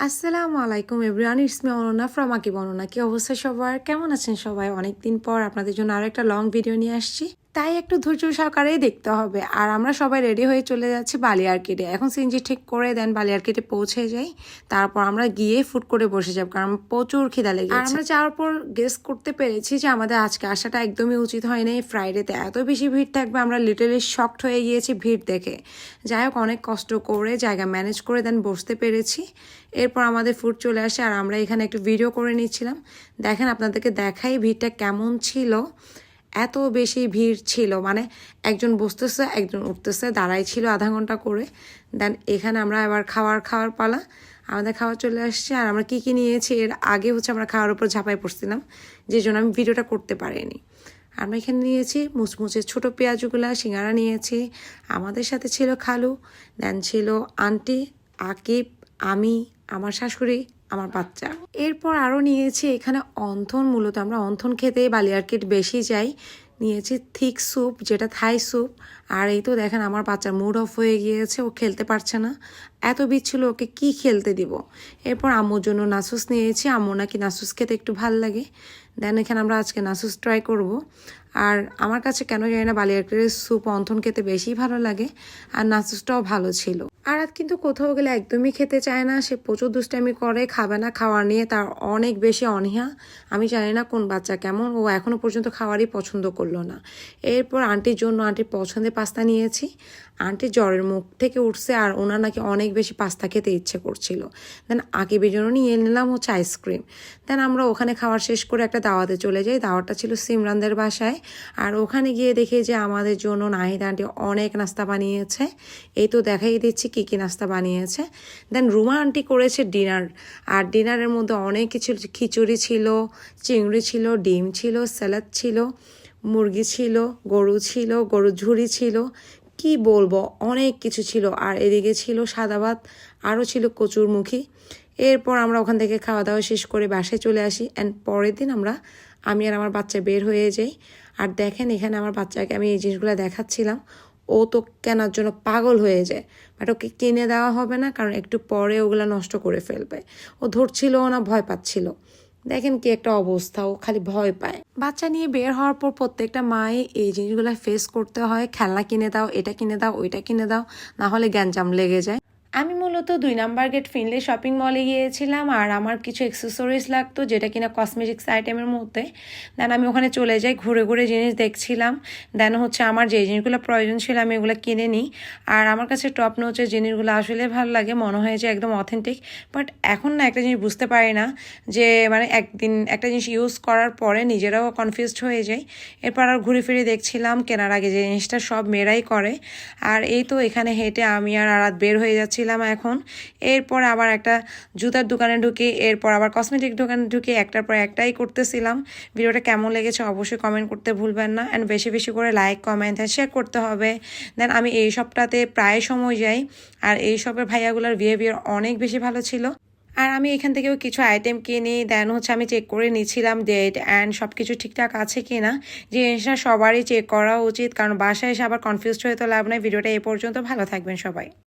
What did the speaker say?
আসসালামু আলাইকুম everyone, it's me Ananya from Akib Ananya. কি অবস্থা সবার? কেমন আছেন সবাই? অনেকদিন পর আপনাদের জন্য আরো একটা লং ভিডিও নিয়ে আসছি, তাই একটু ধৈর্য সহকারেই দেখতে হবে। আর আমরা সবাই রেডি হয়ে চলে যাচ্ছি বালিয়ারকেটে। এখন সিএনজি ঠিক করে দেন, বালিয়ারকেটে পৌঁছে যাই, তারপর আমরা গিয়ে ফুড করে বসে যাব, কারণ প্রচুর খিদা লেগেছে। আর আমরা যাওয়ার পর গেস করতে পেরেছি যে আমাদের আজকে আসাটা একদমই উচিত হয়নি। ফ্রাইডেতে এত বেশি ভিড় থাকবে, আমরা লিটারালি শকড হয়ে গিয়েছি ভিড় দেখে। যাই হোক, অনেক কষ্ট করে জায়গা ম্যানেজ করে দেন বসতে পেরেছি। এরপর আমাদের ফুড চলে আসে আর আমরা এখানে একটু ভিডিও করে নিচ্ছিলাম। দেখেন, আপনাদেরকে দেখাই ভিড়টা কেমন ছিল। এত বেশি ভিড় ছিল, মানে একজন বসতেছে একজন উঠতেছে, দাঁড়াই ছিল আধা ঘন্টা করে। দেন এখানে আমরা এবার খাওয়ার পালা। আমাদের খাওয়া চলে আসছে আর আমরা কী নিয়েছি এর আগে আমরা খাওয়ার উপর ঝাঁপাই পড়ছিলাম, যে জন্য আমি ভিডিওটা করতে পারিনি। আমরা এখানে নিয়েছি মুচমুচে ছোট পেঁয়াজগুলা, সিঙ্গারা নিয়েছি। আমাদের সাথে ছিল খালু, দেন ছিল আন্টি, আকিব, আমি, আমার শাশুড়ি, আমার বাচ্চা। এরপর আরও নিয়েছি এখানে অন্থন। মূলত আমরা অন্থন খেতে বালিয়ারকেট বেশি যাই। নিয়েছি থিক স্যুপ, যেটা থাই স্যুপ। আর এই তো দেখেন, আমার বাচ্চার মুড অফ হয়ে গিয়েছে, ও খেলতে পারছে না, এত ছিল ওকে কি খেলতে দিব। এরপর আম্মুর জন্য নাসুস নিয়েছি, আম্মু নাকি নাসুস খেতে একটু ভাল লাগে। দেন এখানে আমরা আজকে নাসুস ট্রাই করব। আর আমার কাছে কেন জানি না বালিয়ারকেটের স্যুপ অন্থন খেতে বেশি ভালো লাগে, আর নাসুসটাও ভালো ছিল। আরাত কিন্তু কোথাও গেলে একদমই খেতে চায় না, সে প্রচুর দুষ্টামি করে, খাবে না, খাওয়ার নিয়ে তার অনেক বেশি অনীহা। আমি জানি না কোন বাচ্চা কেমন, ও এখনও পর্যন্ত খাওয়ারই পছন্দ করলো না। এরপর আন্টির জন্য আন্টির পছন্দের পাস্তা নিয়েছি। আন্টির জ্বরের মুখ থেকে উঠছে আর ওনার নাকি অনেক বেশি পাস্তা খেতে ইচ্ছে করছিল। দেন আকিবের জন্য নিয়ে নিলাম আইসক্রিম। দেন আমরা ওখানে খাওয়ার শেষ করে একটা দাওয়াতে চলে যাই। দাওয়াতটা ছিল সিমরানদের বাসায়। আর ওখানে গিয়ে দেখি যে আমাদের জন্য নাহিদ আন্টি অনেক নাস্তা বানিয়েছে। এই তো দেখাই দিচ্ছি কী নাস্তা বানিয়েছে। দেন রুমা আন্টি করেছে ডিনার। আর ডিনারের মধ্যে অনেক কিছু, খিচুড়ি ছিল, চিংড়ি ছিল, ডিম ছিল, স্যালাড ছিল, মুরগি ছিল, গরুর ঝুড়ি ছিল, কি বলবো, অনেক কিছু ছিল। আর এদিকে ছিল সাদা ভাত, আরও ছিল কচুরমুখী। এরপর আমরা ওখান থেকে খাওয়া দাওয়া শেষ করে বাসায় চলে আসি। অ্যান্ড পরের দিন আমি আর আমার বাচ্চা বের হয়ে যাই। আর দেখেন, এখানে আমার বাচ্চাকে আমি এই জিনিসগুলো দেখাচ্ছিলাম, ও তো কেনার জন্য পাগল হয়ে যায়। বাট ওকে কিনে দেওয়া হবে না, কারণ একটু পরে ওগুলো নষ্ট করে ফেলবে। ও ধরছিল না, ভয় পাচ্ছিল। দেখেন কি একটা অবস্থা, ও খালি ভয় পায়। বাচ্চা নিয়ে বের হওয়ার পর প্রত্যেকটা মাই এই জিনিসগুলো ফেস করতে হয়। খেলনা কিনে দাও, এটা কিনে দাও, ওইটা কিনে দাও, না হলে গ্যাঞ্জাম লেগে যায়। আমি মূলত 2 নাম্বার গেট ফিনলে শপিং মলে গিয়েছিলাম, আর আমার কিছু অ্যাক্সেসরিজ লাগতো, যেটা কিনা কসমেটিক্স আইটেমের মধ্যে। দেন আমি ওখানে চলে যাই, ঘুরে ঘুরে জিনিস দেখছিলাম। দেন আমার যে জিনিসগুলো প্রয়োজন ছিল আমি এগুলো কিনে নিই। আর আমার কাছে টপ নোচের জিনিসগুলো আসলে ভালো লাগে, মনে হয় যে একদম অথেন্টিক। বাট এখন না একটা জিনিস বুঝতে পারি না, যে মানে একদিন একটা জিনিস ইউজ করার পরে নিজেরাও কনফিউজড হয়ে যায়। এরপর আর ঘুরে ফিরে দেখছিলাম, কেনার আগে যে জিনিসটা সব মেয়েরাই করে। আর এই তো এখানে হেঁটে আমি আর আরাত বের হয়ে যাচ্ছিলাম এখন। এরপর আবার একটা জুতার দোকানে ঢুকি, এরপর আবার কসমেটিক দোকানে ঢুকি, একটার পর একটাই করতেছিলাম। ভিডিওটা কেমন লেগেছে অবশ্যই কমেন্ট করতে ভুলবেন না, অ্যান্ড বেশি বেশি করে লাইক, কমেন্ট, শেয়ার করতে হবে। দেন আমি এই সবটাতে প্রায় সময় যাই, আর এই সবের ভাইয়াগুলোর বিহেভিয়ার অনেক বেশি ভালো ছিল। আর আমি এখান থেকেও কিছু আইটেম কিনি। দেন আমি চেক করে নিচ্ছিলাম ডেট অ্যান্ড সব কিছু ঠিকঠাক আছে কি না। জিনিসটা সবারই চেক করা উচিত, কারণ বাসায় এসে আবার কনফিউজড হয়ে তো লাভ নাই। ভিডিওটা এই পর্যন্ত, ভালো থাকবেন সবাই।